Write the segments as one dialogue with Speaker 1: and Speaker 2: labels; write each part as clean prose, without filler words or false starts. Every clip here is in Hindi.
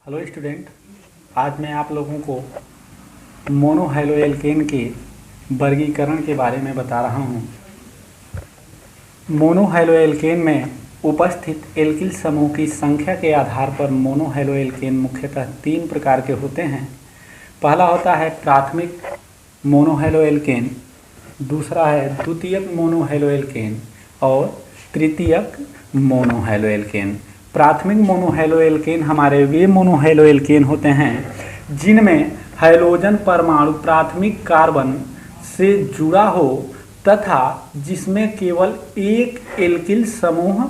Speaker 1: हेलो स्टूडेंट, आज मैं आप लोगों को मोनोहैलोएल्केन के वर्गीकरण के बारे में बता रहा हूँ। मोनोहैलोएल्केन में उपस्थित एल्किल समूह की संख्या के आधार पर मोनोहैलोएल्केन मुख्यतः 3 प्रकार के होते हैं। पहला होता है प्राथमिक मोनोहैलोएल्केन, दूसरा है द्वितीयक मोनोहैलोएल्केन और तृतीयक मोनोहैलोएल्केन। प्राथमिक मोनोहैलोएल्केन हमारे वे मोनोहैलोएल्केन होते हैं जिनमें हैलोजन परमाणु प्राथमिक कार्बन से जुड़ा हो तथा जिसमें केवल एक एल्किल समूह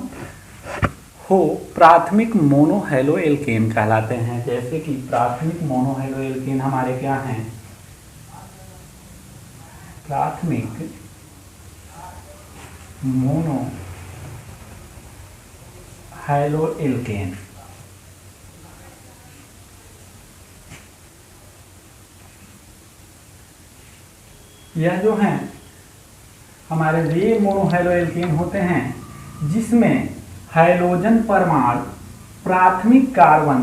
Speaker 1: हो, प्राथमिक मोनोहैलोएल्केन कहलाते हैं। जैसे कि प्राथमिक मोनोहैलोएल्केन हमारे क्या हैं? प्राथमिक मोनोहैलोएल्केन यह जो हैं हमारे वे मोनोहैलोएल्केन होते हैं जिसमें हैलोजन परमाणु प्राथमिक कार्बन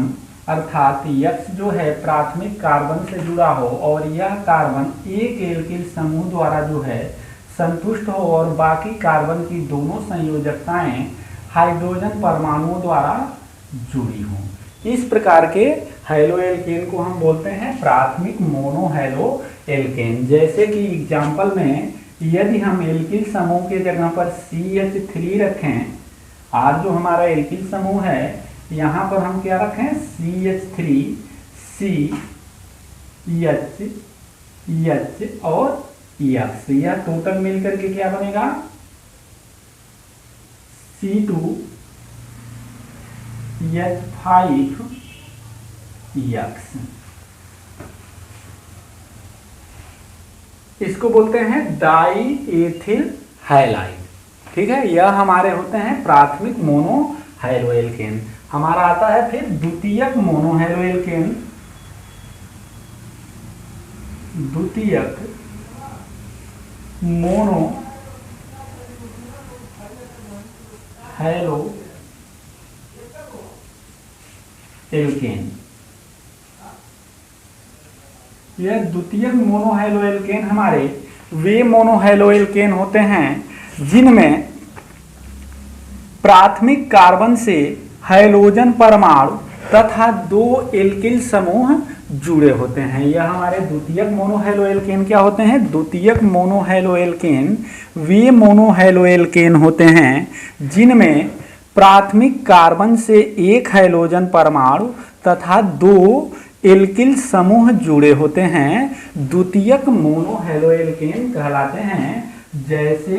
Speaker 1: अर्थात X जो है प्राथमिक कार्बन से जुड़ा हो और यह कार्बन एक एल्किल समूह द्वारा जो है संतुष्ट हो और बाकी कार्बन की दोनों संयोजकताएं हाइड्रोजन परमाणुओं द्वारा जुड़ी हों। इस प्रकार के हैलोएल्केन को हम बोलते हैं प्राथमिक मोनोहैलोएल्केन। जैसे कि एग्जाम्पल में यदि हम एल्किल समूह के जगह पर CH3 रखें, आज जो हमारा एल्किल समूह है यहाँ पर हम क्या रखें? CH3 C H H और X, यह टोटल मिलकर के क्या बनेगा? C2 H5 X। इसको बोलते हैं डाई एथिल हैलाइड। ठीक है, यह हमारे होते हैं प्राथमिक मोनोहैलोएल्केन। हमारा आता है फिर द्वितीयक मोनोहैलोएल्केन। द्वितीयक मोनोहैलोएल्केन, यह द्वितीयक मोनोहैलोएल्केन हमारे वे मोनोहैलोएल्केन होते हैं जिनमें प्राथमिक कार्बन से हैलोजन परमाणु तथा 2 एल्किल समूह जुड़े होते हैं। यह हमारे द्वितीयक मोनोहैलोएल्केन क्या होते हैं? द्वितीयक मोनोहैलोएल्केन वे मोनोहैलोएल्केन होते हैं जिनमें प्राथमिक कार्बन से एक हैलोजन परमाणु तथा 2 एल्किल समूह जुड़े होते हैं, द्वितीयक मोनोहैलोएल्केन कहलाते हैं। जैसे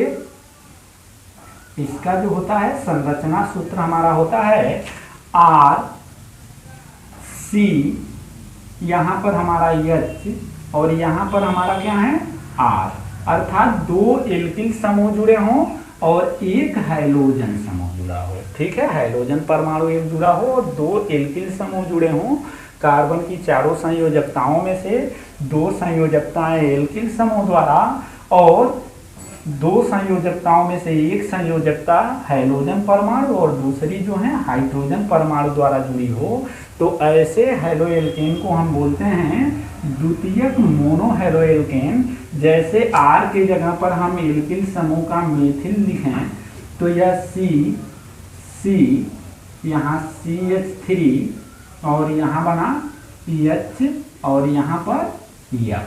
Speaker 1: इसका जो होता है संरचना सूत्र हमारा होता है RC, यहाँ पर हमारा H और यहाँ पर हमारा क्या है? R, अर्थात 2 एल्किल समूह जुड़े हों और एक हैलोजन समूह जुड़ा हो। ठीक है, हैलोजन परमाणु एक जुड़ा हो और 2 एल्किल समूह जुड़े हों। कार्बन की चारों संयोजकताओं में से 2 संयोजकताएं एल्किल समूह द्वारा और 2 संयोजकताओं में से एक संयोजकता हैलोजन परमाणु और दूसरी जो है हाइड्रोजन परमाणु द्वारा जुड़ी हो, तो ऐसे हैलोएल्केन को हम बोलते हैं द्वितीयक मोनोहैलोएल्केन। जैसे R के जगह पर हम एल्किल समूह का मेथिल लिखें तो यह C यहाँ CH3 और यहाँ बना H और यहाँ पर X।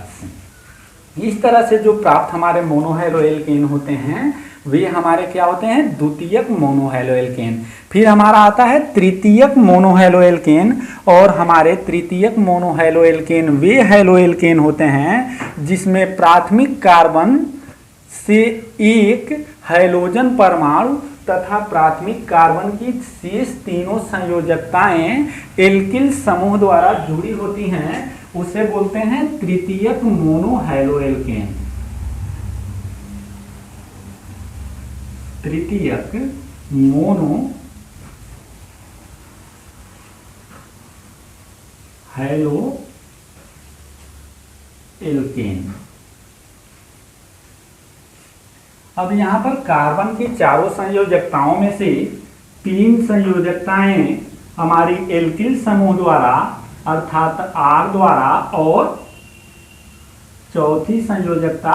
Speaker 1: इस तरह से जो प्राप्त हमारे मोनोहैलोएल्केन होते हैं वे हमारे क्या होते हैं? द्वितीयक मोनोहैलोएल्केन। फिर हमारा आता है तृतीयक मोनोहैलोएल्केन और हमारे तृतीयक मोनोहैलोएल्केन वे हैलोएल्केन होते हैं जिसमें प्राथमिक कार्बन से एक हैलोजन परमाणु तथा प्राथमिक कार्बन की शेष तीनों संयोजकताएं एल्किल समूह द्वारा जुड़ी होती हैं, उसे बोलते हैं तृतीयक मोनोहैलोएल्केन। तृतीयक मोनोहैलोएल्केन। अब यहाँ पर कार्बन की चारों संयोजकताओं में से 3 संयोजकताएं हमारी एल्किल समूह द्वारा अर्थात R द्वारा और चौथी संयोजकता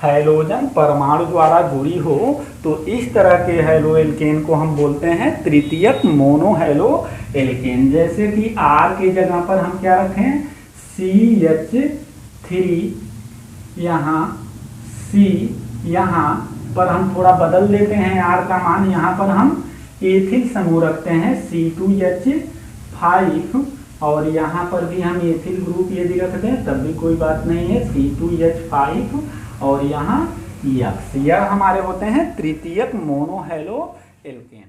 Speaker 1: हैलोजन परमाणु द्वारा जुड़ी हो तो इस तरह के हैलो एल्केन को हम बोलते हैं तृतीयक मोनो हैलो एल्केन। जैसे कि R के जगह पर हम क्या रखें CH3, यहाँ C, यहाँ पर हम थोड़ा बदल देते हैं R का मान, यहाँ पर हम एथिल समूह रखते हैं C2H5 और यहाँ पर भी हम एथिल ग्रुप यदि रख दें तब भी कोई बात नहीं है C2H5 और यहाँ X। यह हमारे होते हैं तृतीयक मोनो हैलो एल्केन।